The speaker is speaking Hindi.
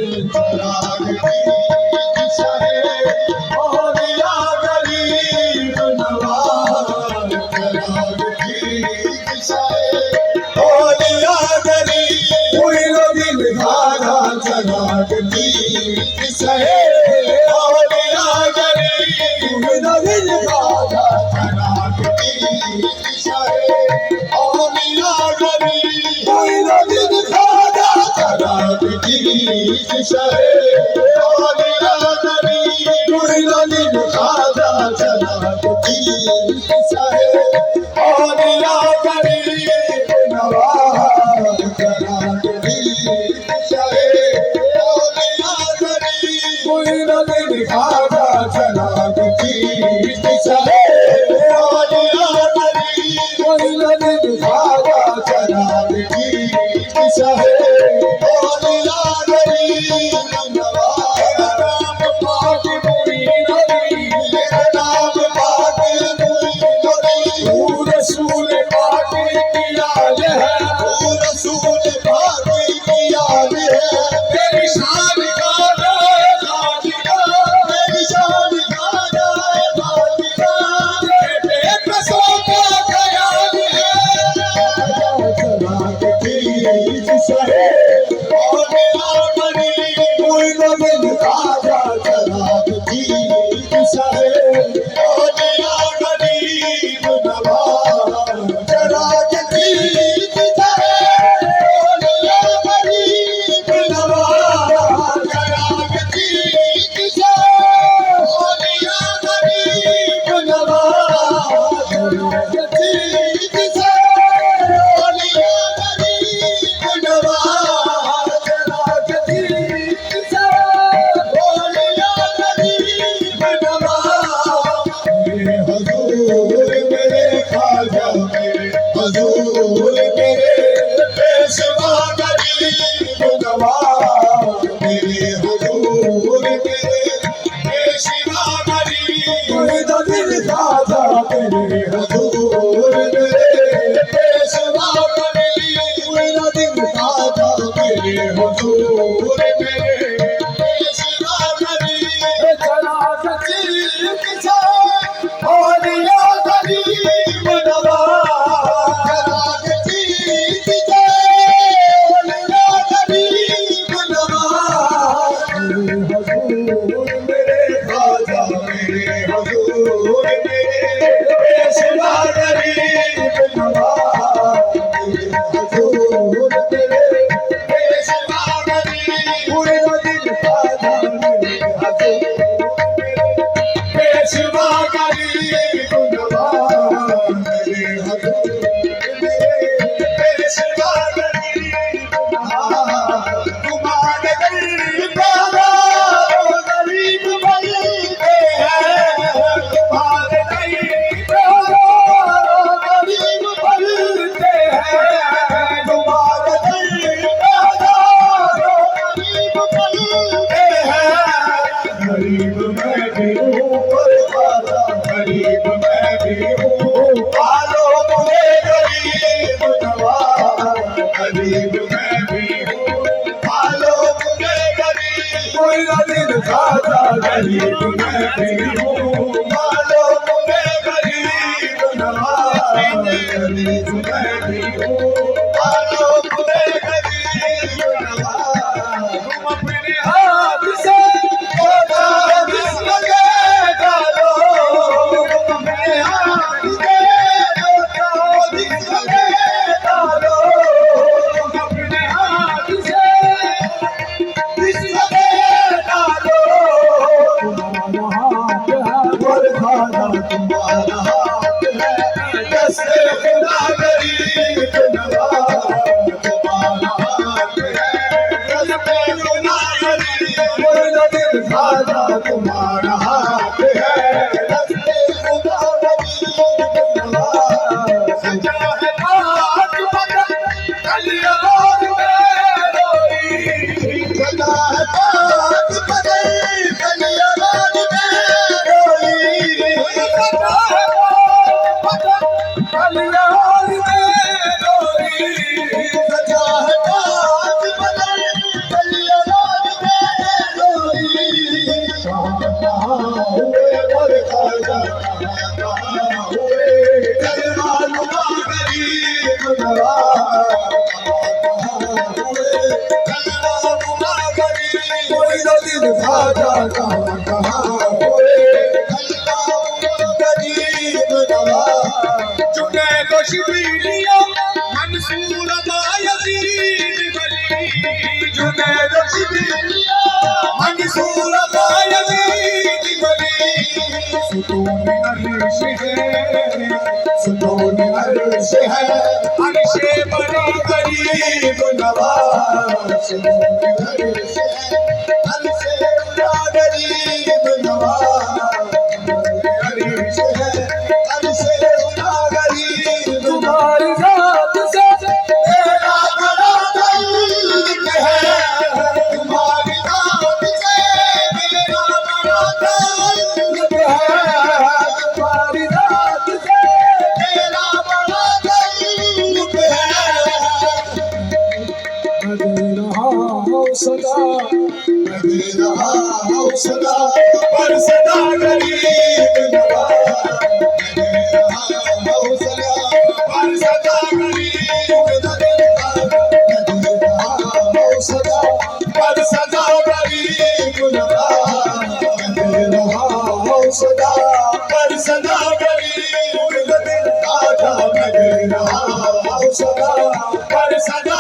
चराग की दिशा है और या गरीब नवाज चराग की दिशा है और या गरीब कोई दिल धारा चराग की दिशा है और या गरीब दिल धारा चराग की दिशा है और या गरीब कोई दिल धारा चराग की दिशा है और या गरीब कोई दिल धारा चराग की दिशा है और या गरीब नवाज चराग की दिशा है और या गरीब कोई दिल धारा चराग की दिशा है और या गरीब कोई दिल धारा चराग की दिशा है और या गरीब नवाज नाम पाक कोई नबी मेरा नाम पाक कोई नबी रसूल पाक की याद है रसूल पाक की याद है तेरी शान का गाजिया तेरी शान का गाजिया तेरे कसों का ख्याल है चराग की दिशा है और या गरीब कोई दिल धारा चराग की दिशा है और या गरीब नवाज चराग की दिशा है और या गरीब नवाज चराग की दिशा है और या गरीब नवाज चराग की दिशा है और या गरीब नवाज चराग की दिशा है और या गरीब नवाज मेरे हुजूर मेरे ख्वाजा मेरे हुजूर मेरे पेशवा गरीब नवाज मेरे हुजूर मेरे पेशवा गरीब कोई दिल दादा मेरे हुजूर मेरे पेशवा गरीब कोई दिल दादा मेरे हुजूर मेरे पेशवा गरीब चराग की दिशा और या गरीब नवाज चराग की दिशा और या गरीब नवाज हुजूर मेरे ख्वाजा मेरे हुजूर मेरे पेशवा गरीब नवाज हुजूर मेरे पेशवा गरीब कोई दिल ख्वाजा मेरे हुजूर पेशवा गरीब नवाज मेरे हुजूर मेरे पेशवा गरीब नवाज तुम्हारे गरीब गरीब बनते हैं तुम्हारे गरीब गरीब बनते हैं तुम्हारे गरीब गरीब बनते हैं गरीब मैं भी हूँ परवाना गरीब मैं भी हूँ पालो मुझे गरीब नवाज गरीब मैं भी हूँ पालो मुझे गरीब कोई दिल धारा गरीब मैं भी हूँ पालो मुझे गरीब नवाज गरीब मैं भी हूँ पालो मुझे गरीब नवाज तुम अपने हाथ से डालो अपने हाथ से डालो अपने हाथ से डालो तुम्हारा हाथ है दस्ते खुदा गरीब नवाज तुम्हारा हाथ है दस्ते खुदा गरीब दिल धारा तुम्हारा हाथ है दस्ते खुदा गरीब नवाज सजा है हाथ बदल कलियां में रोई सजा है हाथ बदल कलियां में रोई सजा है हाथ बदल कलियां में रोई सजा है हाथ बदल कलियां हुए पर खाजा कहाँ हुए कलमा नुमा गरीब नवाज कहाँ हुए कलमा नुमा गरीब कोई न दिन खाजा कहाँ हुए कलमा नुमा गरीब नवाज चुने को शिबिलिया मंसूर बायजीद वली चुने को शिबिलिया मंसूर बायजीद वली सुतून अर्श है सुतून अर्श है अर्श बड़ी गरीब नवाज सुतून अर्श है अर्श बड़ा गरीब नवाज अर्श है अर्श बड़ा गरीब तुम्हारी जात से मेरा बड़ा ताल्लुक है तुम्हारी जात से मेरा बड़ा ताल्लुक है तुम्हारी जात से मेरा बड़ा ताल्लुक है मैं रहा हूँ सदा मैं रहा हूँ सदा पर सदा गरीब नवाज मैं रहा हूँ सदा पर सदा गरीब नवाज मैं रहा हूँ सदा पर सदा गरीब नवाज मैं रहा हूँ सदा पर सदा गरीब नवाज मैं रहा हूँ सदा पर सदा